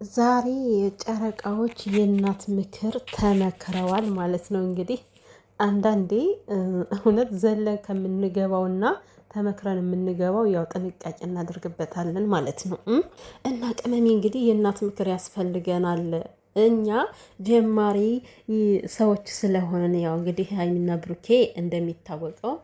ዛሬ የጨረቃዎች የእናት ምክር ተመክረዋል ማለት ነው። እንግዲህ አንዳንዴ እውነት ዘለን ከምንገባውና ተመክረን የምንገባው ያው ጥንቃቄ እናደርግበታለን ማለት ነው። እና ቅመሜ እንግዲህ የእናት ምክር ያስፈልገናል። እኛ ጀማሪ ሰዎች ስለሆነ ያው እንግዲህ ሀይሚና ብሩኬ እንደሚታወቀው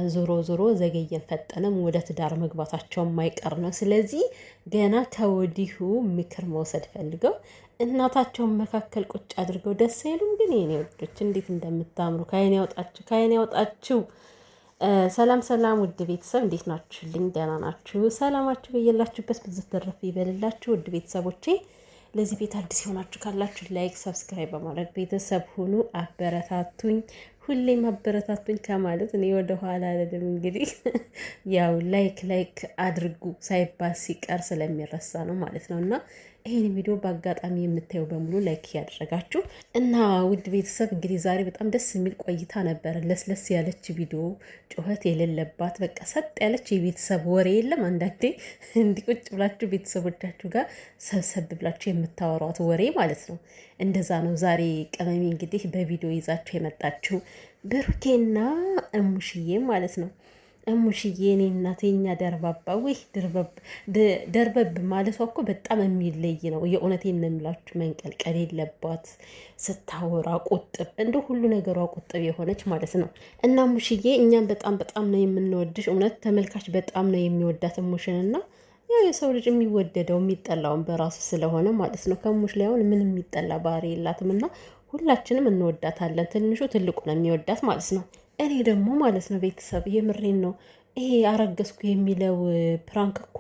ዞሮ ዞሮ ዘገየን ፈጠነም ወደ ትዳር መግባታቸው የማይቀር ነው። ስለዚህ ገና ከወዲሁ ምክር መውሰድ ፈልገው እናታቸውን መካከል ቁጭ አድርገው ደስ አይሉም? ግን የኔ ወዶች እንዴት እንደምታምሩ ከአይን ያውጣችሁ፣ ከአይን ያውጣችሁ። ሰላም ሰላም፣ ውድ ቤተሰብ እንዴት ናችሁልኝ? ደህና ናችሁ? ሰላማችሁ በየላችሁበት ብዙ ትርፍ ይበልላችሁ። ውድ ቤተሰቦቼ ለዚህ ቤት አዲስ የሆናችሁ ካላችሁ ላይክ፣ ሰብስክራይብ በማድረግ ቤተሰብ ሁኑ። አበረታቱኝ፣ ሁሌም አበረታቱኝ ከማለት እኔ ወደ ኋላ አይደለም። እንግዲህ ያው ላይክ አድርጉ ሳይባል ሲቀር ስለሚረሳ ነው ማለት ነው። እና ይሄን ቪዲዮ በአጋጣሚ የምታዩ በሙሉ ላይክ ያደረጋችሁ እና ውድ ቤተሰብ እንግዲህ ዛሬ በጣም ደስ የሚል ቆይታ ነበር። ለስለስ ያለች ቪዲዮ፣ ጩኸት የሌለባት በቃ ሰጥ ያለች የቤተሰብ ወሬ የለም። አንዳንዴ እንዲህ ቁጭ ብላችሁ ቤተሰቦቻችሁ ጋር ሰብሰብ ብላችሁ የምታወሯት ወሬ ማለት ነው። እንደዛ ነው ዛሬ ቅመሜ እንግዲህ በቪዲዮ ይዛችሁ የመጣችሁ ብሩኬና እሙሽዬ ማለት ነው። እሙሽዬ እኔ እናቴ እኛ ደርባባ ወይ ደርበብ ማለቷ እኮ በጣም የሚለይ ነው። የእውነቴን ነው የምላችሁ። መንቀልቀል የለባት ስታወራ ቁጥብ፣ እንደ ሁሉ ነገሯ ቁጥብ የሆነች ማለት ነው። እና እሙሽዬ እኛም በጣም ነው የምንወድሽ። እውነት ተመልካች በጣም ነው የሚወዳት እሙሽንና ያው የሰው ልጅ የሚወደደው የሚጠላውን በራሱ ስለሆነ ማለት ነው። ከሙሽ ላይ አሁን ምንም የሚጠላ ባህሪ የላትም እና ሁላችንም እንወዳታለን። ትንሹ ትልቁ ነው የሚወዳት ማለት ነው። እኔ ደግሞ ማለት ነው ቤተሰብ የምሬን ነው። ይሄ አረገዝኩ የሚለው ፕራንክ እኮ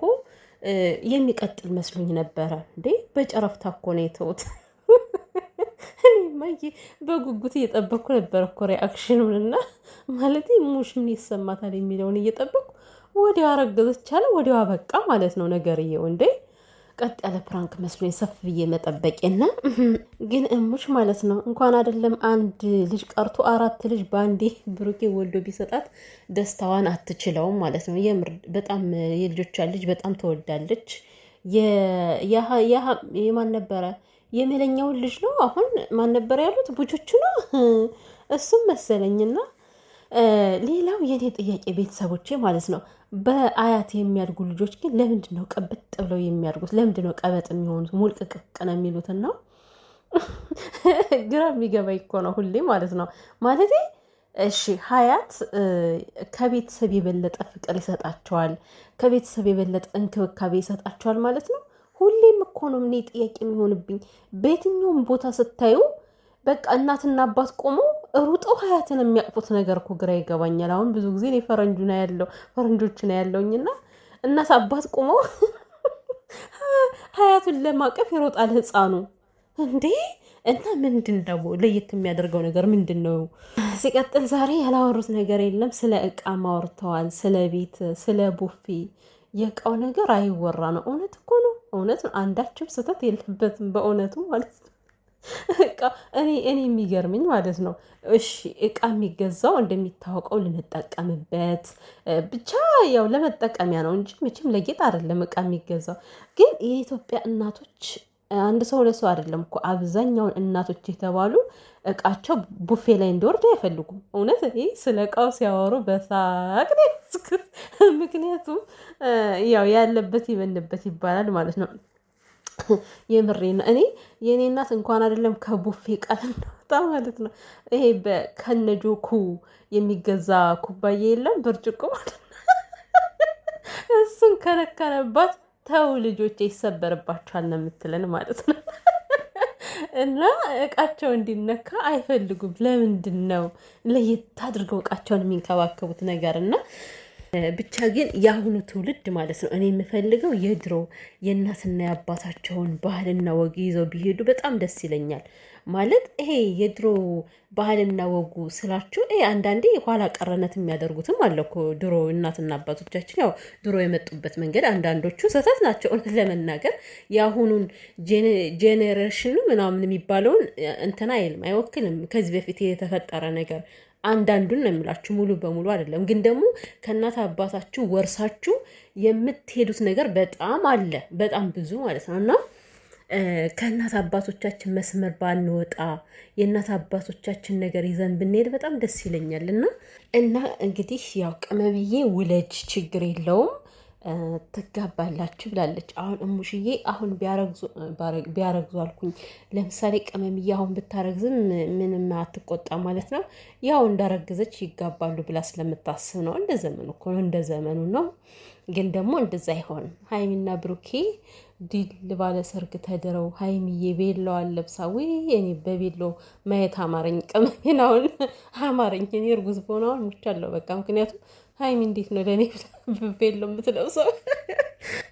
የሚቀጥል መስሎኝ ነበረ እንዴ። በጨረፍታ እኮ ነው የተውት። እኔማ በጉጉት እየጠበኩ ነበር እኮ ሪአክሽኑን እና ማለት ሙሽ ምን ይሰማታል የሚለውን እየጠበኩ ወዲያው አረገዘች አለ። ወዲያው አበቃ ማለት ነው ነገርየው። እንዴ ቀጥ ያለ ፕራንክ መስሎኝ ሰፍ ብዬ መጠበቄና ግን እሙሽ ማለት ነው እንኳን አይደለም አንድ ልጅ ቀርቶ 4 ልጅ ባንዴ ብሩኬ ወልዶ ቢሰጣት ደስታዋን አትችለውም ማለት ነው። የምር በጣም የልጆቿን ልጅ በጣም ትወዳለች። የማን ነበረ የመለኛውን ልጅ ነው አሁን ማን ነበር ያሉት ቡቾቹ ነው እሱም መሰለኝና ሌላው የኔ ጥያቄ ቤተሰቦቼ ማለት ነው በአያት የሚያድጉ ልጆች ግን ለምንድን ነው ቀብጥ ብለው የሚያድጉት? ለምንድን ነው ቀበጥ የሚሆኑት? ሙልቅቅቅ ነው የሚሉትና ግራ የሚገባ እኮ ነው ሁሌ ማለት ነው። ማለቴ እሺ ሀያት ከቤተሰብ የበለጠ ፍቅር ይሰጣቸዋል፣ ከቤተሰብ የበለጠ እንክብካቤ ይሰጣቸዋል ማለት ነው። ሁሌም እኮ ነው እኔ ጥያቄ የሚሆንብኝ በየትኛውም ቦታ ስታዩ በቃ እናትና አባት ቆመው ሩጠው ሀያትን የሚያቅፉት ነገር እኮ ግራ ይገባኛል። አሁን ብዙ ጊዜ ፈረንጆች ነው ያለውኝና እናት አባት ቆመው ሀያቱን ለማቀፍ ይሮጣል ህፃኑ እንዴ። እና ምንድን ነው ለየት የሚያደርገው ነገር ምንድን ነው? ሲቀጥል ዛሬ ያላወሩት ነገር የለም። ስለ እቃ ማውርተዋል፣ ስለ ቤት፣ ስለ ቡፌ። የእቃው ነገር አይወራ ነው። እውነት እኮ ነው፣ እውነት ነው። አንዳችም ስህተት የለበትም በእውነቱ ማለት ነው። እኔ የሚገርምኝ ማለት ነው። እሺ እቃ የሚገዛው እንደሚታወቀው ልንጠቀምበት ብቻ ያው ለመጠቀሚያ ነው እንጂ መቼም ለጌጥ አይደለም እቃ የሚገዛው። ግን የኢትዮጵያ እናቶች አንድ ሰው ለሰው አይደለም እኮ አብዛኛውን እናቶች የተባሉ እቃቸው ቡፌ ላይ እንዲወርድ አይፈልጉም። እውነት ይህ ስለ እቃው ሲያወሩ በሳቅ ምክንያቱም ያው ያለበት ይበንበት ይባላል ማለት ነው። የምሬ ነው። እኔ የኔ እናት እንኳን አይደለም ከቡፌ ቀለም ነውጣ ማለት ነው። ይሄ ከነጆኩ የሚገዛ ኩባያ የለም ብርጭቆ ማለት ነው። እሱን ከነከነባት ተው ልጆቼ ይሰበርባቸዋል ነው የምትለን ማለት ነው። እና እቃቸው እንዲነካ አይፈልጉም። ለምንድን ነው ለየት አድርገው እቃቸውን የሚንከባከቡት ነገር? እና ብቻ ግን የአሁኑ ትውልድ ማለት ነው እኔ የምፈልገው የድሮ የእናትና የአባታቸውን ባህልና ወግ ይዘው ቢሄዱ በጣም ደስ ይለኛል። ማለት ይሄ የድሮ ባህልና ወጉ ስላችሁ አንዳንዴ ኋላ ቀረነት የሚያደርጉትም አለ እኮ። ድሮ እናትና አባቶቻችን ያው ድሮ የመጡበት መንገድ አንዳንዶቹ ስህተት ናቸው እውነት ለመናገር። የአሁኑን ጄኔሬሽኑ ምናምን የሚባለውን እንትና አይልም አይወክልም። ከዚህ በፊት የተፈጠረ ነገር አንዳንዱን ነው የምላችሁ፣ ሙሉ በሙሉ አይደለም። ግን ደግሞ ከእናት አባታችሁ ወርሳችሁ የምትሄዱት ነገር በጣም አለ፣ በጣም ብዙ ማለት ነው። እና ከእናት አባቶቻችን መስመር ባንወጣ የእናት አባቶቻችን ነገር ይዘን ብንሄድ በጣም ደስ ይለኛል። እና እንግዲህ ያው ቅመምዬ ውለጅ ችግር የለውም ትጋባላችሁ ብላለች። አሁን እሙሽዬ አሁን ቢያረግዙ አልኩኝ። ለምሳሌ ቅመምዬ አሁን ብታረግዝም ምንም አትቆጣ ማለት ነው። ያው እንዳረግዘች ይጋባሉ ብላ ስለምታስብ ነው። እንደ ዘመኑ እኮ ነው፣ እንደ ዘመኑ ነው። ግን ደግሞ እንደዛ አይሆንም። ሀይሚና ብሩኬ ድል ባለ ሰርግ ተድረው ሀይሚዬ ቤሎዋን ለብሳ እኔ በቤሎ ማየት አማረኝ። ቅመሜን አሁን አማረኝ። እኔ እርጉዝ በሆነ አሁን ሙቻለሁ በቃ። ምክንያቱም ሀይሚ እንዴት ነው ለእኔ ቤሎ የምትለብሰው?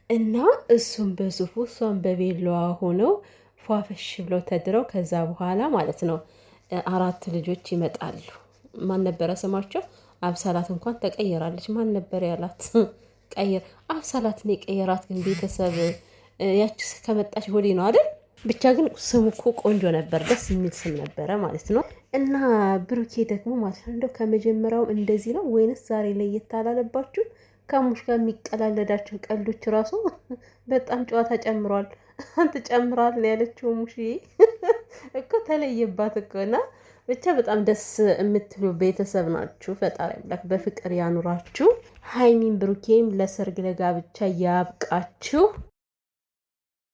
እና እሱም በሱፉ እሷን በቤሎዋ ሆነው ፏፈሽ ብለው ተድረው ከዛ በኋላ ማለት ነው 4 ልጆች ይመጣሉ። ማን ነበረ ስማቸው? አብሳላት እንኳን ተቀየራለች። ማን ነበር ያላት? ቀየር አብሳላት ነው የቀየራት። ግን ቤተሰብ ያቺ ከመጣች ወዴ ነው አይደል? ብቻ ግን ስሙ እኮ ቆንጆ ነበር፣ ደስ የሚል ስም ነበረ ማለት ነው። እና ብሩኬ ደግሞ ማለት ነው እንደው ከመጀመሪያውም እንደዚህ ነው ወይንስ ዛሬ ላይ እየታላለባችሁ? ከሙሽ ጋር የሚቀላለዳቸው ቀልዶች ራሱ በጣም ጨዋታ ጨምሯል። አንተ ጨምራል ነው ያለችው ሙሽዬ እኮ ተለየባት እኮ። እና ብቻ በጣም ደስ የምትሉ ቤተሰብ ናችሁ። ፈጣሪ አምላክ በፍቅር ያኑራችሁ። ሀይሚን ብሩኬም ለሰርግ ለጋብቻ ያብቃችሁ።